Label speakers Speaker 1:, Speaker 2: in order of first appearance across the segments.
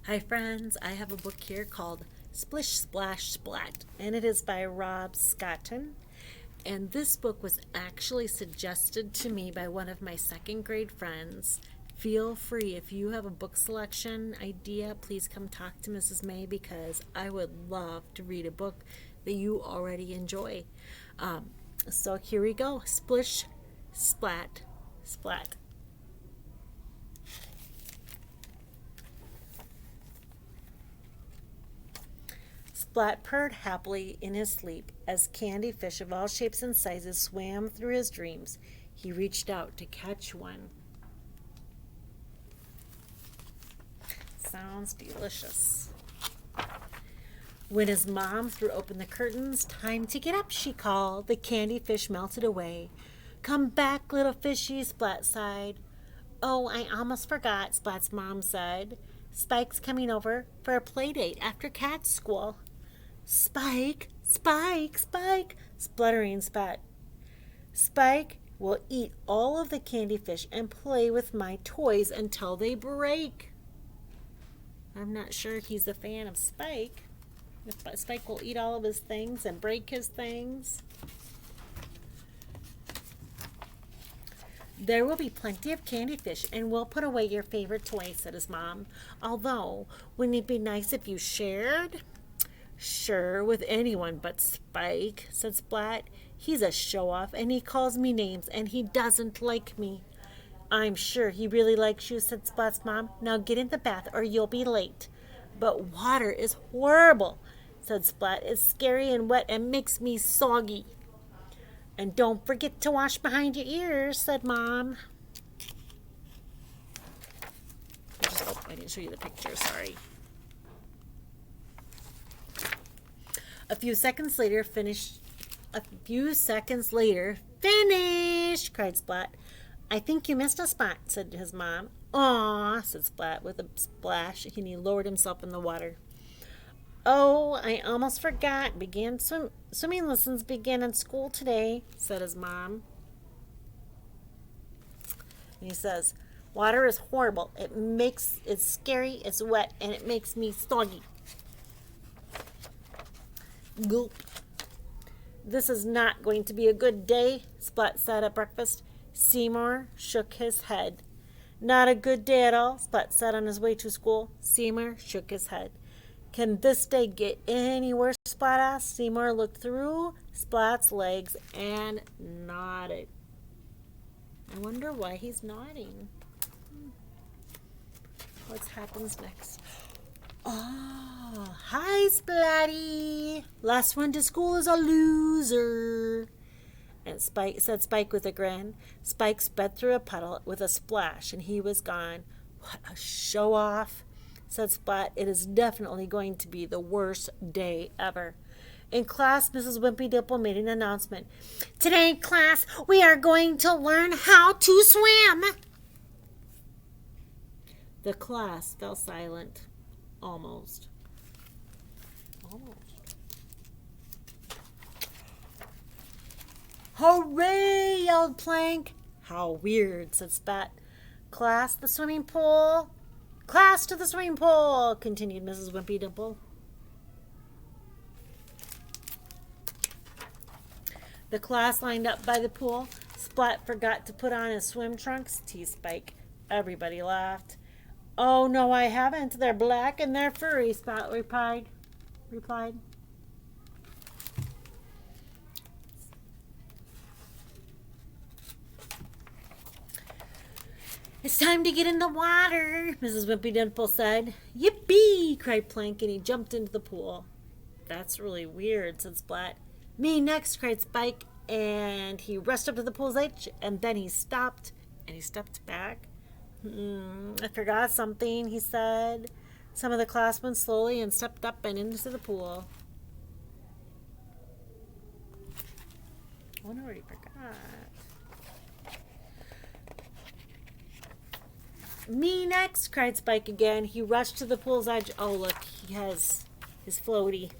Speaker 1: Hi friends, I have a book here called Splish, Splash, Splat, and it is by Rob Scotton. And this book was actually suggested to me by one of my second grade friends. Feel free, if you have a book selection idea, please come talk to Mrs. May because I would love to read a book that you already enjoy. So here we go. Splish, Splat, Splat. Splat purred happily in his sleep as candy fish of all shapes and sizes swam through his dreams. He reached out to catch one. Sounds delicious. When his mom threw open the curtains, "Time to get up," she called. The candy fish melted away. "Come back, little fishy," Splat sighed. "Oh, I almost forgot," Splat's mom said. "Spike's coming over for a play date after cat school." "Spike, Spike, Spike," spluttering Splat. "Spike will eat all of the candy fish and play with my toys until they break." I'm not sure he's a fan of Spike. If Spike will eat all of his things and break his things. "There will be plenty of candy fish, and we'll put away your favorite toy," said his mom. "Although, wouldn't it be nice if you shared?" "Sure, with anyone but Spike," said Splat. "He's a show-off, and he calls me names, and he doesn't like me." "I'm sure he really likes you," said Splat's mom. "Now get in the bath, or you'll be late." "But water is horrible," said Splat. "It's scary and wet and makes me soggy." "And don't forget to wash behind your ears," said Mom. I didn't show you the picture, sorry. A few seconds later, "Finished!" cried Splat. "I think you missed a spot," said his mom. "Aw," said Splat with a splash, and he lowered himself in the water. "Oh, I almost forgot. Swimming lessons begin in school today," said his mom. And he says, "Water is horrible. It's scary, it's wet, and it makes me soggy." Gulp. "This is not going to be a good day," Splat said at breakfast. Seymour shook his head. "Not a good day at all," Splat said on his way to school. Seymour shook his head. "Can this day get any worse?" Splat asked. Seymour looked through Splat's legs and nodded. I wonder why he's nodding. What happens next? "Oh, hi, Splatty. Last one to school is a loser," and Spike with a grin. Spike sped through a puddle with a splash, and he was gone. "What a show-off," said Splat. "It is definitely going to be the worst day ever." In class, Mrs. Wimpy Dimple made an announcement. "Today, class, we are going to learn how to swim." The class fell silent. Almost. "Hooray!" yelled Plank. "How weird," said Splat. "Class, the swimming pool. Class to the swimming pool," continued Mrs. Wimpy Dimple. The class lined up by the pool. Splat forgot to put on his swim trunks, teased Spike. Everybody laughed. "Oh, no, I haven't. They're black and they're furry," Splat replied. "It's time to get in the water," Mrs. Wimpy Dimple said. "Yippee!" cried Plank, and he jumped into the pool. "That's really weird," said Splat. "Me next," cried Spike, and he rushed up to the pool's edge, and then he stopped, and he stepped back. "I forgot something," he said. Some of the class went slowly and stepped up and into the pool. I wonder what he forgot. "Me next," cried Spike again. He rushed to the pool's edge. Oh, look, he has his floaty.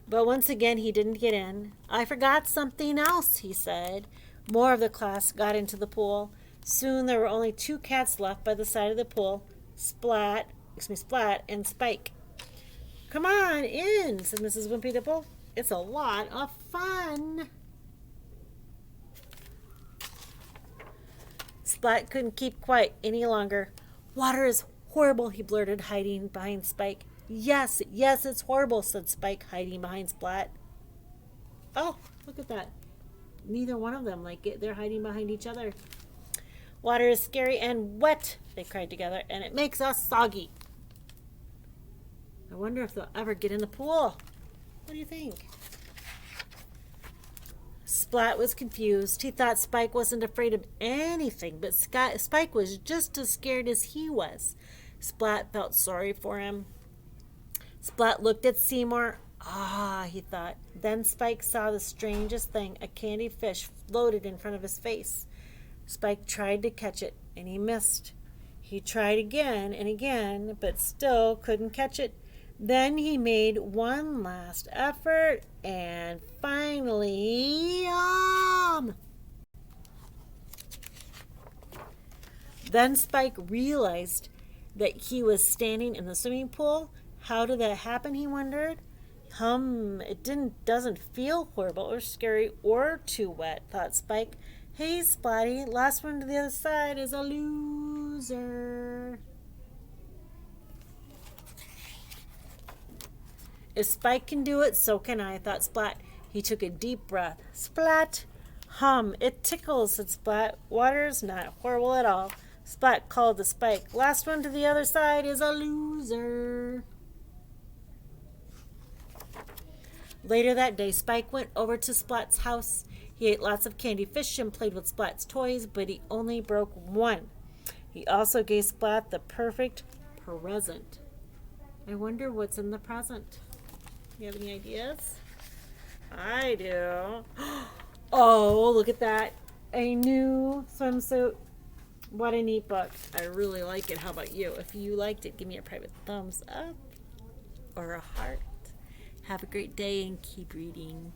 Speaker 1: But once again, he didn't get in. "I forgot something else," he said. More of the class got into the pool. Soon there were only 2 cats left by the side of the pool, Splat, Splat and Spike. Come on in, said Mrs. Wimpy Dimple. It's a lot of fun. Splat couldn't keep quiet any longer. Water is horrible, he blurted, hiding behind Spike. Yes, yes, it's horrible, said Spike, hiding behind Splat. Oh, look at that. Neither one of them like it. They're hiding behind each other. Water is scary and wet, they cried together, and it makes us soggy. I wonder if they'll ever get in the pool. What do you think? Splat was confused. He thought Spike wasn't afraid of anything, but Spike was just as scared as he was. Splat felt sorry for him. Splat looked at Seymour. Ah, he thought. Then Spike saw the strangest thing. A candy fish floated in front of his face. Spike tried to catch it, and he missed. He tried again and again, but still couldn't catch it. Then he made one last effort, and finally, Then Spike realized that he was standing in the swimming pool. How did that happen, he wondered. It doesn't feel horrible or scary or too wet, thought Spike. Hey, Splatty, last one to the other side is a loser. If Spike can do it, so can I, thought Splat. He took a deep breath. Splat! It tickles, said Splat. Water's not horrible at all. Splat called to Spike. Last one to the other side is a loser. Later that day, Spike went over to Splat's house. He ate lots of candy fish and played with Splat's toys, but he only broke one. He also gave Splat the perfect present. I wonder what's in the present. You have any ideas? I do. Oh, look at that. A new swimsuit. What a neat book. I really like it. How about you? If you liked it, give me a private thumbs up or a heart. Have a great day and keep reading.